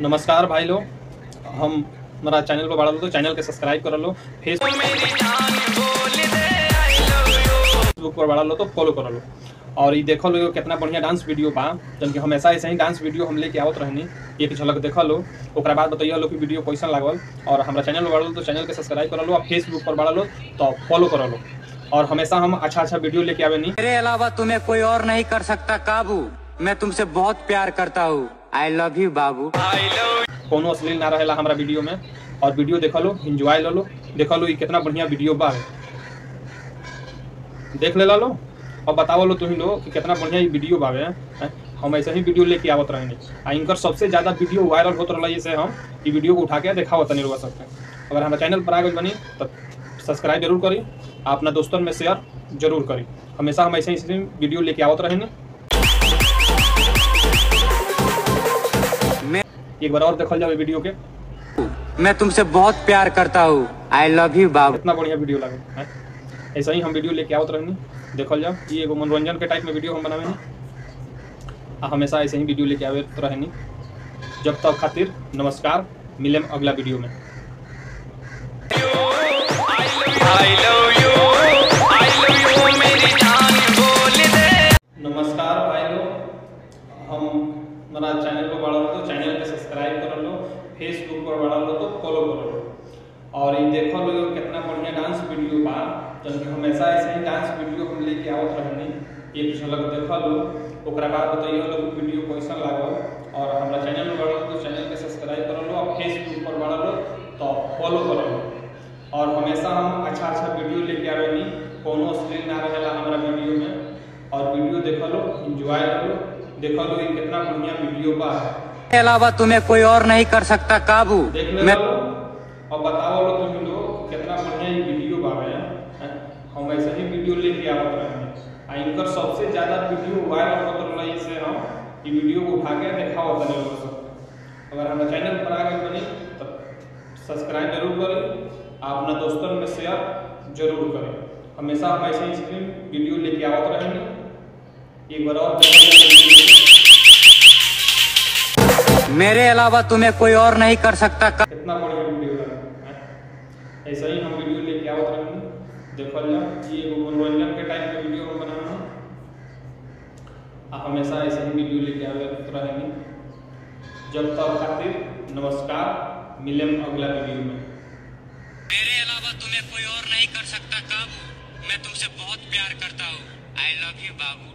नमस्कार भाई लोग, हम हमारा चैनल पर बढ़ा लो तो चैनल के सब्सक्राइब कर लो, फेसबुक पर बढ़ा लो तो फॉलो कर लो। और ये देखो लो कितना बढ़िया डांस वीडियो बा, जन कि हमेशा ऐसे ही डांस वीडियो हम लेके आवत रहनी। एक झलक देखो लो, ओकरा बाद बताइए लो कि वीडियो कैसा लागल। और हमारा चैनल पर बढ़ा लो तो चैनल के सब्सक्राइब कर लो, और फेसबुक पर बढ़ा लो तो फॉलो कर लो। और हमेशा हम अच्छा वीडियो लेके आवे नहीं। मेरे अलावा तुम्हें कोई और नहीं कर सकता काबू। मैं तुमसे बहुत प्यार करता हूँ। आई लव यू बाबू। कोनो अश्लील ना रहेला हमारा वीडियो में। और वीडियो देखो लो, एंजॉय लो लो, देखो लो ये कितना बढ़िया वीडियो बा, देख ले लो और बताओ लो तुम लोग कि कितना बढ़िया ये वीडियो बावे। हम ऐसे ही वीडियो लेके आवत रहेंगे। इनकर सबसे ज़्यादा वीडियो वायरल होत रहा, जैसे हम ये वीडियो को उठा के दिखावत नहीं रुआ सकते। अगर हमारे चैनल पर आ गई बनी तो सब्सक्राइब जरूर करी, अपना दोस्तों में शेयर जरूर करी। हमेशा हम ऐसे ही वीडियो लेके आवत रहेंगे। एक बार और देखल जाए वीडियो के। मैं तुमसे बहुत प्यार करता हूँ। आई लव यू बाबू। इतना बढ़िया वीडियो लगे है। ऐसा ही हम वीडियो लेके आवत रहनी। देखल जाओ ये एगो मनोरंजन के टाइप में वीडियो हम बनावे नहीं। हमेशा ऐसे ही वीडियो लेके आवत रहनी। जब तक खातिर नमस्कार, मिलें अगला वीडियो में। नमस्कार भाई लोग, हम हमारा चैनल पर बढ़ा लो तो चैनल के सब्सक्राइब कर लो, फेसबुक पर बढ़ा लो तो फॉलो कर लो। और ये देखो लो कितना बढ़िया डांस वीडियो बा, जन कि हमेशा ऐसे ही डांस वीडियो हम लेके आवत रहनी। एक झलक देखो लो, ओकरा बाद बताइए लो वीडियो कैसा लागल। और हमारा चैनल पर बढ़ा लो तो चैनल के सब्सक्राइब कर लो, और फेसबुक पर बढ़ा लो तो फॉलो कर लो। और हमेशा हम अच्छा वीडियो लेके आवे नहीं, कोनो अश्लील ना रहेला हमारा वीडियो में। और वीडियो देखो लो, एंजॉय लो, देखो लो ये कितना बढ़िया वीडियो बा। के अलावा तुम्हें कोई और नहीं कर सकता काबू। देख ले लो और बताओ लो तुम लोग कितना बढ़िया ये वीडियो बावे। हम ऐसे ही वीडियो लेके आवत रहेंगे। इनकर सबसे ज्यादा वीडियो वायरल होत रहा, जैसे हम ये वीडियो को उठा के दिखावत नहीं लोग सब। अगर हमारे चैनल पर आ गए बनी तो सब्सक्राइब जरूर करें, अपना दोस्तों में शेयर जरूर करें। हमेशा हम ऐसे ही वीडियो लेके आवत रहेंगे। एक बार और मेरे अलावा तुम्हें कोई और नहीं कर सकता। कितना बढ़िया वीडियो है। ऐसा ही हम वीडियो लेके आवत रहेंगे। देखो ये मनोरंजन के टाइप में वीडियो हम बनाना। हमेशा ऐसे ही वीडियो लेके आवत रहेंगे। जब तक खातिर नमस्कार, मिलें अगला वीडियो में। मेरे अलावा तुम्हें कोई और नहीं कर सकता काबू। मैं तुमसे बहुत प्यार करता हूँ। I love you Babu.